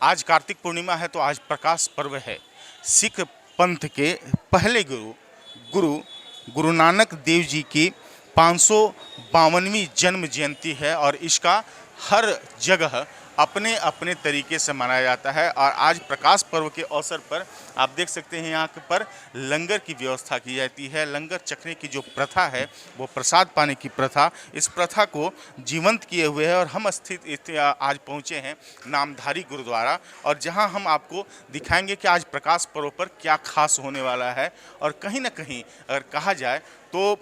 आज कार्तिक पूर्णिमा है तो आज प्रकाश पर्व है। सिख पंथ के पहले गुरु नानक देव जी की 552वीं जन्म जयंती है और इसका हर जगह अपने अपने तरीके से मनाया जाता है। और आज प्रकाश पर्व के अवसर पर आप देख सकते हैं यहाँ पर लंगर की व्यवस्था की जाती है। लंगर चखने की जो प्रथा है वो प्रसाद पाने की प्रथा, इस प्रथा को जीवंत किए हुए है। और हम आज पहुँचे हैं नामधारी गुरुद्वारा, और जहाँ हम आपको दिखाएंगे कि आज प्रकाश पर्व पर क्या खास होने वाला है। और कहीं ना कहीं अगर कहा जाए तो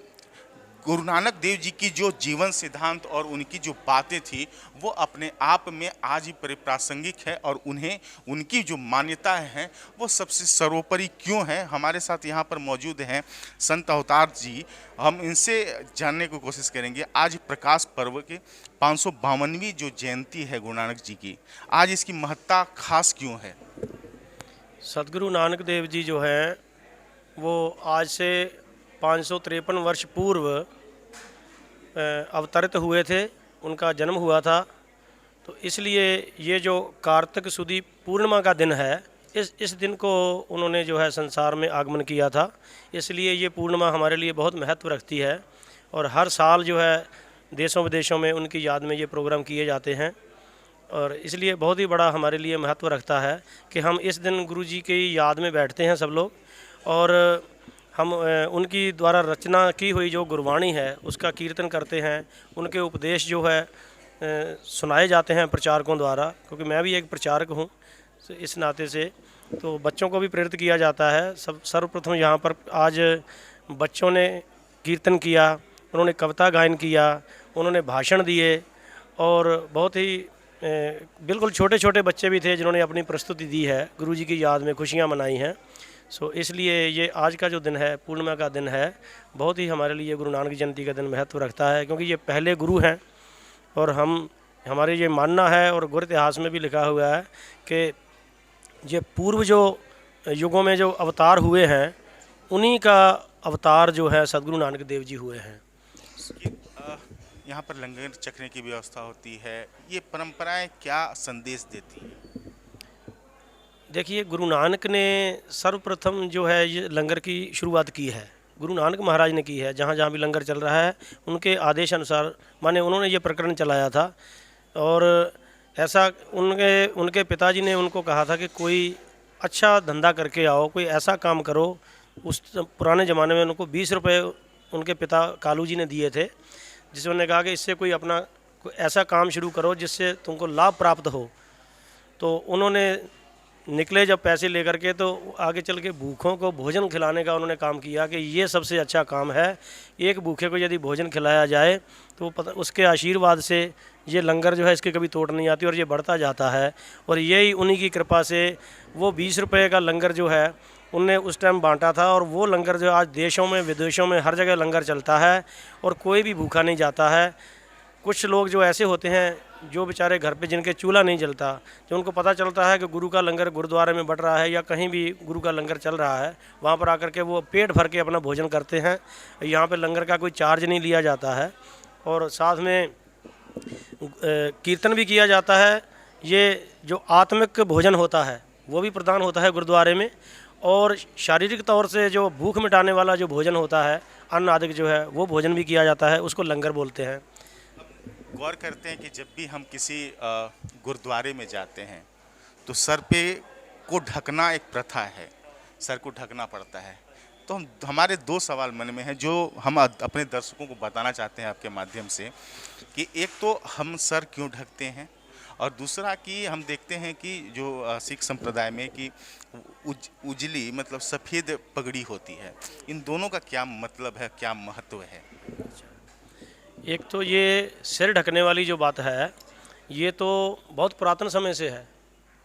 गुरु नानक देव जी की जो जीवन सिद्धांत और उनकी जो बातें थी वो अपने आप में आज ही परिप्रासंगिक है, और उन्हें उनकी जो मान्यताएं हैं वो सबसे सर्वोपरि क्यों हैं। हमारे साथ यहाँ पर मौजूद हैं संत अवतार जी, हम इनसे जानने की कोशिश करेंगे। आज प्रकाश पर्व के 552वीं जो जयंती है गुरु नानक जी की, आज इसकी महत्ता खास क्यों है? सदगुरु नानक देव जी जो हैं वो आज से 553 वर्ष पूर्व अवतरित हुए थे, उनका जन्म हुआ था। तो इसलिए ये जो कार्तिक सुदी पूर्णिमा का दिन है, इस दिन को उन्होंने जो है संसार में आगमन किया था। इसलिए ये पूर्णिमा हमारे लिए बहुत महत्व रखती है और हर साल जो है देशों विदेशों में उनकी याद में ये प्रोग्राम किए जाते हैं। और इसलिए बहुत ही बड़ा हमारे लिए महत्व रखता है कि हम इस दिन गुरु जी की याद में बैठते हैं सब लोग, और हम उनकी द्वारा रचना की हुई जो गुरबाणी है उसका कीर्तन करते हैं। उनके उपदेश जो है सुनाए जाते हैं प्रचारकों द्वारा, क्योंकि मैं भी एक प्रचारक हूँ इस नाते से। तो बच्चों को भी प्रेरित किया जाता है। सर्वप्रथम यहाँ पर आज बच्चों ने कीर्तन किया, उन्होंने कविता गायन किया, उन्होंने भाषण दिए, और बहुत ही बिल्कुल छोटे छोटे बच्चे भी थे जिन्होंने अपनी प्रस्तुति दी है, गुरु जी की याद में खुशियाँ मनाई हैं। इसलिए ये आज का जो दिन है, पूर्णिमा का दिन है, बहुत ही हमारे लिए गुरु नानक जयंती का दिन महत्व रखता है, क्योंकि ये पहले गुरु हैं। और हमारे ये मानना है और गुरु इतिहास में भी लिखा हुआ है कि ये पूर्व जो युगों में जो अवतार हुए हैं उन्हीं का अवतार जो है सदगुरु नानक देव जी हुए हैं। यहाँ पर लंगर चखने की व्यवस्था होती है, ये परंपराएं क्या संदेश देती हैं? देखिए, गुरु नानक ने सर्वप्रथम जो है ये लंगर की शुरुआत की है, गुरु नानक महाराज ने की है। जहाँ जहाँ भी लंगर चल रहा है उनके आदेश अनुसार, माने उन्होंने ये प्रकरण चलाया था। और ऐसा उनके पिताजी ने उनको कहा था कि कोई अच्छा धंधा करके आओ, कोई ऐसा काम करो। उस पुराने ज़माने में उनको 20 रुपये उनके पिता कालू जी ने दिए थे, जिसमें उन्होंने कहा कि इससे कोई ऐसा काम शुरू करो जिससे तुमको लाभ प्राप्त हो। तो उन्होंने निकले जब पैसे लेकर के, तो आगे चल के भूखों को भोजन खिलाने का उन्होंने काम किया कि ये सबसे अच्छा काम है। एक भूखे को यदि भोजन खिलाया जाए तो उसके आशीर्वाद से ये लंगर जो है इसकी कभी तोड़ नहीं आती और ये बढ़ता जाता है। और यही उन्हीं की कृपा से वो 20 रुपये का लंगर जो है उनने उस टाइम बांटा था, और वो लंगर जो आज देशों में विदेशों में हर जगह लंगर चलता है और कोई भी भूखा नहीं जाता है। कुछ लोग जो ऐसे होते हैं जो बेचारे घर पे जिनके चूल्हा नहीं जलता, जो उनको पता चलता है कि गुरु का लंगर गुरुद्वारे में बढ़ रहा है या कहीं भी गुरु का लंगर चल रहा है, वहाँ पर आकर के वो पेट भर के अपना भोजन करते हैं। यहाँ पे लंगर का कोई चार्ज नहीं लिया जाता है, और साथ में कीर्तन भी किया जाता है। ये जो आत्मिक भोजन होता है वो भी प्रदान होता है गुरुद्वारे में, और शारीरिक तौर से जो भूख मिटाने वाला जो भोजन होता है, अन्न आदि जो है, वो भोजन भी किया जाता है, उसको लंगर बोलते हैं। गौर करते हैं कि जब भी हम किसी गुरुद्वारे में जाते हैं तो सर पे को ढकना एक प्रथा है, सर को ढकना पड़ता है। तो हमारे दो सवाल मन में हैं जो हम अपने दर्शकों को बताना चाहते हैं आपके माध्यम से, कि एक तो हम सर क्यों ढकते हैं, और दूसरा कि हम देखते हैं कि जो सिख संप्रदाय में कि उजली मतलब सफ़ेद पगड़ी होती है, इन दोनों का क्या मतलब है, क्या महत्व है? एक तो ये सिर ढकने वाली जो बात है ये तो बहुत पुरातन समय से है।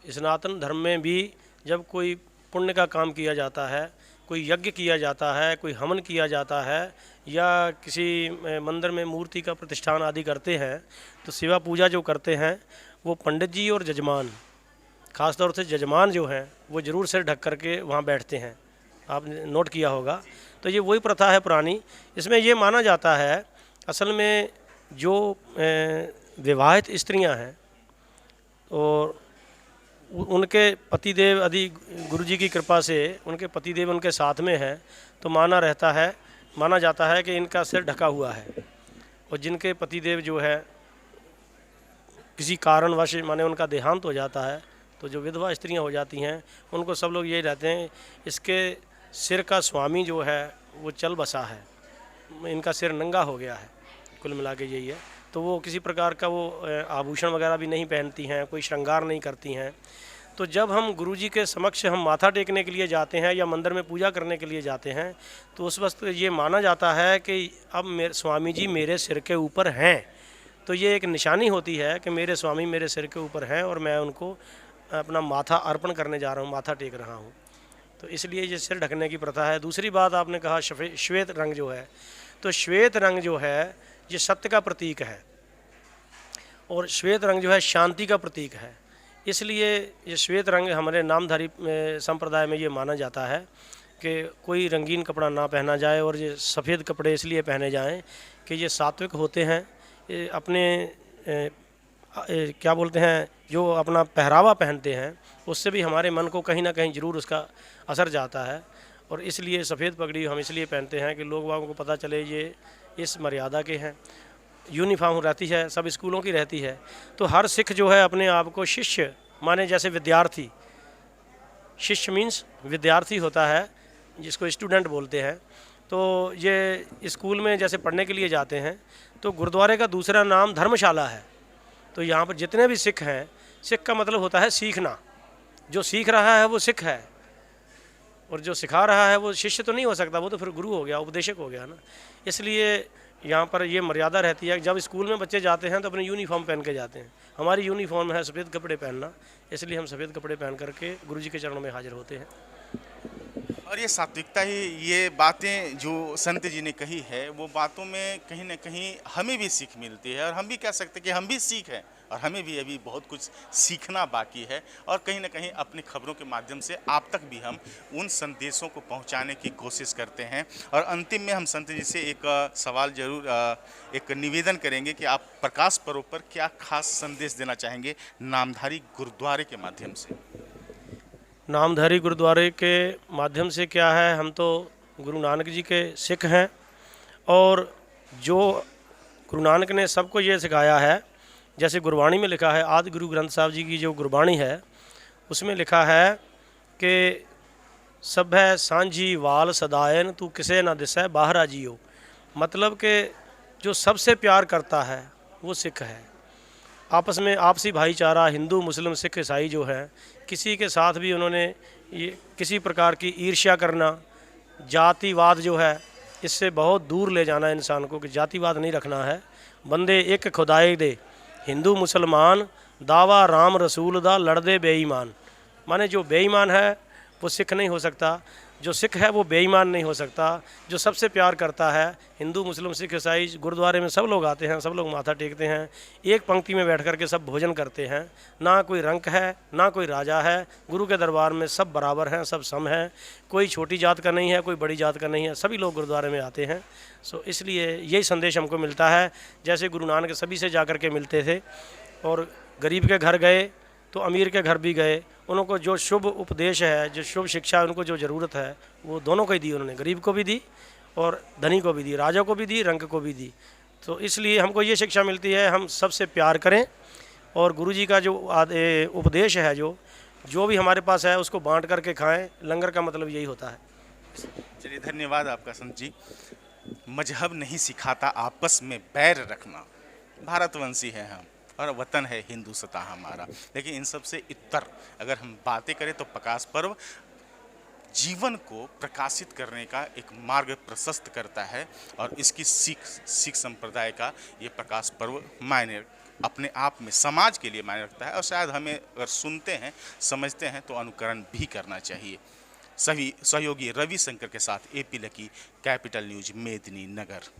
सनातन धर्म में भी जब कोई पुण्य का काम किया जाता है, कोई यज्ञ किया जाता है, कोई हवन किया जाता है, या किसी मंदिर में मूर्ति का प्रतिष्ठान आदि करते हैं, तो सेवा पूजा जो करते हैं वो पंडित जी और जजमान, ख़ास तौर से जजमान जो हैं वो ज़रूर सिर ढक करके वहाँ बैठते हैं। आपने नोट किया होगा। तो ये वही प्रथा है पुरानी। इसमें ये माना जाता है असल में जो विवाहित स्त्रियां हैं और उनके पतिदेव यदि गुरुजी की कृपा से उनके पतिदेव उनके साथ में हैं तो माना जाता है कि इनका सिर ढका हुआ है। और जिनके पतिदेव जो है किसी कारणवश माने उनका देहांत हो जाता है तो जो विधवा स्त्रियां हो जाती हैं उनको सब लोग यही रहते हैं इसके सिर का स्वामी जो है वो चल बसा है, इनका सिर नंगा हो गया है, कुल मिला के यही है। तो वो किसी प्रकार का वो आभूषण वगैरह भी नहीं पहनती हैं, कोई श्रृंगार नहीं करती हैं। तो जब हम गुरुजी के समक्ष हम माथा टेकने के लिए जाते हैं या मंदिर में पूजा करने के लिए जाते हैं तो उस वक्त ये माना जाता है कि अब मेरे स्वामी जी मेरे सिर के ऊपर हैं। तो ये एक निशानी होती है कि मेरे स्वामी मेरे सिर के ऊपर हैं और मैं उनको अपना माथा अर्पण करने जा रहा हूँ, माथा टेक रहा हूँ। तो इसलिए ये सिर ढकने की प्रथा है। दूसरी बात आपने कहा श्वेत रंग जो है, तो श्वेत रंग जो है ये सत्य का प्रतीक है और श्वेत रंग जो है शांति का प्रतीक है। इसलिए ये श्वेत रंग हमारे नामधारी संप्रदाय में ये माना जाता है कि कोई रंगीन कपड़ा ना पहना जाए और ये सफ़ेद कपड़े इसलिए पहने जाएं कि ये सात्विक होते हैं। ये अपने क्या बोलते हैं जो अपना पहरावा पहनते हैं उससे भी हमारे मन को कहीं ना कहीं ज़रूर उसका असर जाता है। और इसलिए सफ़ेद पगड़ी हम इसलिए पहनते हैं कि लोग वालों को पता चले ये इस मर्यादा के हैं। यूनिफॉर्म रहती है, सब स्कूलों की रहती है। तो हर सिख जो है अपने आप को शिष्य माने, जैसे विद्यार्थी, शिष्य मीन्स विद्यार्थी होता है जिसको स्टूडेंट बोलते हैं। तो ये स्कूल में जैसे पढ़ने के लिए जाते हैं तो गुरुद्वारे का दूसरा नाम धर्मशाला है। तो यहाँ पर जितने भी सिख हैं, सिख का मतलब होता है सीखना। जो सीख रहा है वो सिख है और जो सिखा रहा है वो शिष्य तो नहीं हो सकता, वो तो फिर गुरु हो गया, उपदेशक हो गया ना। इसलिए यहाँ पर ये मर्यादा रहती है। जब स्कूल में बच्चे जाते हैं तो अपनी यूनिफॉर्म पहन के जाते हैं। हमारी यूनिफॉर्म है सफ़ेद कपड़े पहनना, इसलिए हम सफ़ेद कपड़े पहन करके गुरुजी के चरणों में हाजिर होते हैं। और ये सात्विकता ही, ये बातें जो संत जी ने कही है वो बातों में कहीं ना कहीं हमें भी सीख मिलती है और हम भी कह सकते हैं कि हम भी सीख हैं और हमें भी अभी बहुत कुछ सीखना बाकी है। और कहीं ना कहीं अपनी खबरों के माध्यम से आप तक भी हम उन संदेशों को पहुंचाने की कोशिश करते हैं। और अंतिम में हम संत जी से एक सवाल जरूर, एक निवेदन करेंगे कि आप प्रकाश पर्व पर क्या खास संदेश देना चाहेंगे नामधारी गुरुद्वारे के माध्यम से। नामधारी गुरुद्वारे के माध्यम से क्या है, हम तो गुरु नानक जी के सिख हैं और जो गुरु नानक ने सबको ये सिखाया है, जैसे गुरबाणी में लिखा है, आदि गुरु ग्रंथ साहब जी की जो गुरबाणी है उसमें लिखा है कि सब है सांझी वाल सदायन तू किसे न दिसै बाहरा जियो। मतलब कि जो सबसे प्यार करता है वो सिख है। आपस में आपसी भाईचारा हिंदू मुस्लिम सिख ईसाई जो है, किसी के साथ भी उन्होंने ये किसी प्रकार की ईर्ष्या करना, जातिवाद जो है इससे बहुत दूर ले जाना इंसान को, कि जातिवाद नहीं रखना है। बंदे एक खुदाई दे हिंदू मुसलमान दावा राम रसूल दा लड़दे बेईमान। माने जो बेईमान है वो सिख नहीं हो सकता, जो सिख है वो बेईमान नहीं हो सकता। जो सबसे प्यार करता है, हिंदू मुस्लिम सिख ईसाई गुरुद्वारे में सब लोग आते हैं, सब लोग माथा टेकते हैं, एक पंक्ति में बैठ कर के सब भोजन करते हैं। ना कोई रंक है ना कोई राजा है, गुरु के दरबार में सब बराबर हैं, सब सम हैं। कोई छोटी जात का नहीं है, कोई बड़ी जात का नहीं है, सभी लोग गुरुद्वारे में आते हैं। सो इसलिए यही संदेश हमको मिलता है। जैसे गुरु नानक सभी से जा कर के मिलते थे और गरीब के घर गए तो अमीर के घर भी गए, उनको जो शुभ उपदेश है, जो शुभ शिक्षा, उनको जो ज़रूरत है वो दोनों को ही दी उन्होंने, गरीब को भी दी और धनी को भी दी, राजा को भी दी, रंक को भी दी। तो इसलिए हमको ये शिक्षा मिलती है हम सबसे प्यार करें और गुरुजी का जो उपदेश है, जो भी हमारे पास है उसको बांट करके खाएं। लंगर का मतलब यही होता है। चलिए, धन्यवाद आपका संत जी। मजहब नहीं सिखाता आपस में बैर रखना, भारतवंशी हैं हम और वतन है हिंदू सता हमारा। लेकिन इन सब से इतर अगर हम बातें करें तो प्रकाश पर्व जीवन को प्रकाशित करने का एक मार्ग प्रशस्त करता है और इसकी सिख संप्रदाय का ये प्रकाश पर्व मायने अपने आप में समाज के लिए मायने रखता है। और शायद हमें अगर सुनते हैं समझते हैं तो अनुकरण भी करना चाहिए। सभी सहयोगी रवि शंकर के साथ AP लकी, कैपिटल न्यूज, मेदिनी नगर।